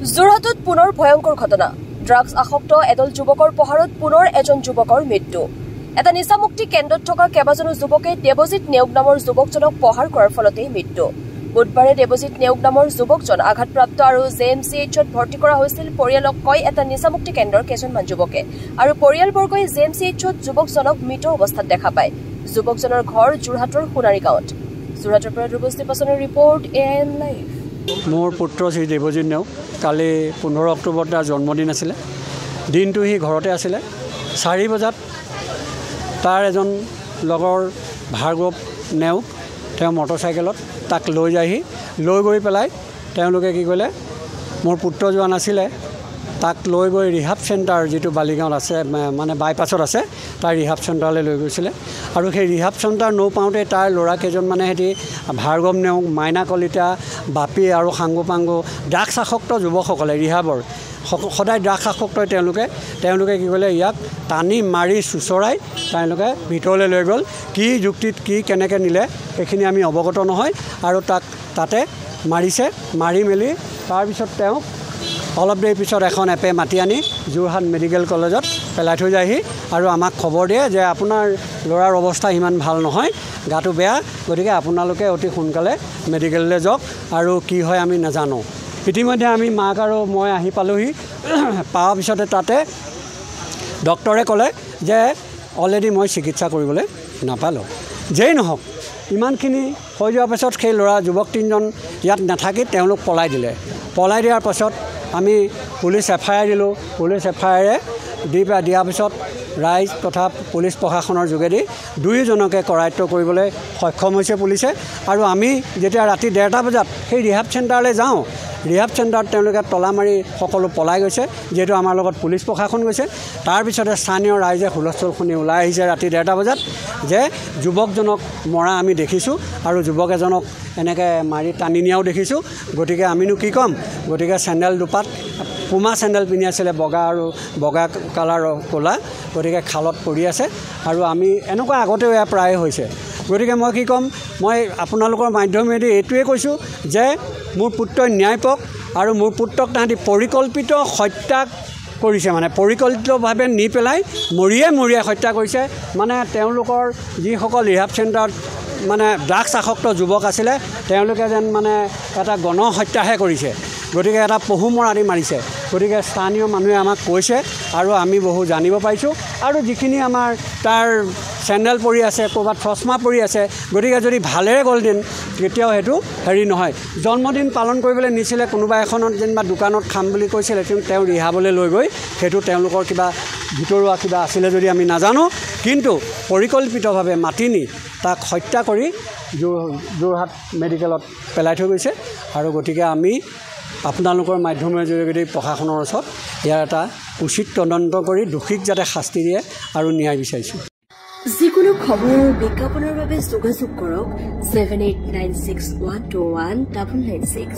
যোৰহাটত পুনৰ ভয়ংকৰ ঘটনা ড্ৰাগছ আসক্ত এদল যুৱকৰ পহাৰত পুনৰ এজন যুৱকৰ মৃত্যু এটা নিচামুক্তি কেন্দ্ৰত থকা কেবাজনো যুৱকে দেৱজিৎ নেওগ নামৰ যুৱকজনক পহাৰ কৰাৰ ফলতেই মৃত্যু বুধবাৰে দেৱজিৎ নেওগ নামৰ যুৱকজন আঘাতপ্ৰাপ্ত আৰু জেএমচিএইচত ভৰ্তি কৰা হৈছিল পৰিয়ালক কয় এটা নিচামুক্তি কেন্দ্ৰৰ কেইজনমান যুৱকে আৰু পৰিয়ালবৰ্গই জেএমচিএইচত যুৱকজনক মৃত অৱস্থাত দেখা পায় যুৱকজনৰ ঘৰ যোৰহাটৰ সোণাৰী গাঁৱত যোৰহাটৰ পৰা ধ্ৰুৱজ্যোতি পাছনৰ ৰিপৰ্ট এএন লাইভ মোৰ পুত্ৰ শ্ৰী দেৱজিৎ নেওগ কালি 15 অক্টোবৰত তাৰ জন্মদিন আছিলে দিনটো সি ঘৰতে আছিলে 4 বজাত তাৰ এজন লগৰ ভাৰ্গৱ নেওগ তেওঁ মটৰচাইকেলত তাক লৈ যায়হি লৈ গৈ পেলাই তেওঁলোকে কি ক'লে মোৰ পুত্ৰ যোৱা নাছিলে তাক লৈ গৈ ৰিহাব চেণ্টাৰ যিটো বালিগাঁৱত আছে মানে বাইপাছত আছে তাৰ ৰিহাব চেণ্টাৰলৈ লৈ গৈছিলে আৰু সেই ৰিহাব চেণ্টাৰ নৌপাওঁতে তাৰ ল'ৰা কেইজনমানে হেতি ভাৰ্গৱ নেওগ মাইনা কলিতা বাপী আৰু সাংগুপাংগু ড্ৰাগছ আসক্ত যুৱকসকলে ৰিহাবৰ সদায় ড্ৰাগছ আসক্ত তেওঁলোকে কি ক'লে ইয়াক টানি মাৰি চুচৰাই তেওঁলোকে ভিতৰলৈ লৈ গ'ল কি যুক্তিত কি কেনেকৈ নিলে সেইখিনি আমি অৱগত নহয় আৰু তাক তাতে মাৰিছে মাৰি মেলি তাৰপিছত তেওঁক অলপ দেৰি পিছত এখন এপে মাতি আনি যোৰহাট মেডিকেল কলেজত পেলাই থৈ যায়হি আৰু আমাক খবৰ দিয়ে যে আপোনাৰ ল'ৰাৰ অৱস্থা ইমান ভাল নহয় গাটো বেয়া গতিকে আপোনালোকে অতি সোনকালে মেডিকেললৈ যাওক আৰু কি হয় আমি নাজানো ইতিমধ্যে আমি মাক আৰু মই আহি পালোহি পোৱাৰ পিছতে তাতে ডক্টৰে ক'লে যে অলৰেডি মই চিকিৎসা কৰিবলৈ নাপালোঁ যেই নহওক ইমানখিনি হৈ যোৱাৰ পাছত সেই ল'ৰা যুৱক 3জন ইয়াত নাথাকি তেওঁলোক পলাই দিয়াৰ পাছত আমি পুলিচ এফআইআৰ দিলোঁ পুলিচ এফআইআৰে দিয়াৰ পিছত ৰাইজ তথা পুলিচ প্ৰশাসনৰ যোগেদি 2জনকে কৰায়ত্ব কৰিবলৈ সক্ষম হৈছে পুলিচে আৰু আমি যেতিয়া ৰাতি 1:30 বজাত সেই ৰিহাব চেণ্টাৰলৈ যাওঁ ৰিহাব চেণ্টাৰত তেওঁলোকে তলা মাৰি সকলো পলাই গৈছে যিহেতু আমাৰ লগত পুলিচ প্ৰশাসন গৈছে তাৰপিছতে স্থানীয় ৰাইজে হুলস্থুল শুনি ওলাই আহিছে ৰাতি 1:30 বজাত যে যুৱকজনক মৰা আমি দেখিছোঁ আৰু যুৱক এজনক এনেকৈ মাৰি টানি নিয়াও দেখিছোঁ গতিকে আমিনো কি ক'ম গতিকে চেণ্ডেল দুপাত পুমা চেণ্ডেল পিন্ধি আছিলে বগা কালাৰৰ ক'লা গতিকে খালত পৰি আছে আৰু আমি এনেকুৱা আগতেও এয়া প্ৰায়ে হৈছে গতিকে মই কি ক'ম মই আপোনালোকৰ মাধ্যমেদি এইটোৱে কৈছোঁ যে মোৰ পুত্ৰই ন্যায় পাওক আৰু মোৰ পুত্ৰক তাহাঁতি পৰিকল্পিত হত্যা কৰিছে মানে পৰিকল্পিতভাৱে নি পেলাই মৰিয়াই হত্যা কৰিছে মানে তেওঁলোকৰ যিসকল ৰিহাব চেণ্টাৰত মানে ড্ৰাগছ আসক্ত যুৱক আছিলে তেওঁলোকে যেন মানে এটা গণহত্যাহে কৰিছে গতিকে এটা পহু মৰা দি মাৰিছে গতিকে স্থানীয় মানুহে আমাক কৈছে আৰু আমি বহু জানিব পাৰিছোঁ আৰু যিখিনি আমাৰ তাৰ চেণ্ডেল পৰি আছে ক'ৰবাত চশমা পৰি আছে গতিকে যদি ভালেৰে গ'লহেঁতেন কেতিয়াও সেইটো হেৰি নহয় জন্মদিন পালন কৰিবলৈ নিছিলে কোনোবা এখনত যেনিবা দোকানত খাম বুলি কৈছিলে কিন্তু তেওঁ ৰিহাবলৈ লৈ গৈ সেইটো তেওঁলোকৰ কিবা ভিতৰুৱা কিবা আছিলে যদি আমি নাজানো কিন্তু পৰিকল্পিতভাৱে মাতি নি তাক হত্যা কৰি যোৰহাট মেডিকেলত পেলাই থৈ গৈছে আৰু গতিকে আমি আপোনালোকৰ মাধ্যমৰ জৰিয়তে প্ৰশাসনৰ ওচৰত ইয়াৰ এটা উচিত তদন্ত কৰি দোষীক যাতে শাস্তি দিয়ে আৰু ন্যায় বিচাৰিছোঁ যিকোনো খবৰ বিজ্ঞাপনৰ বাবে যোগাযোগ কৰক 7896121996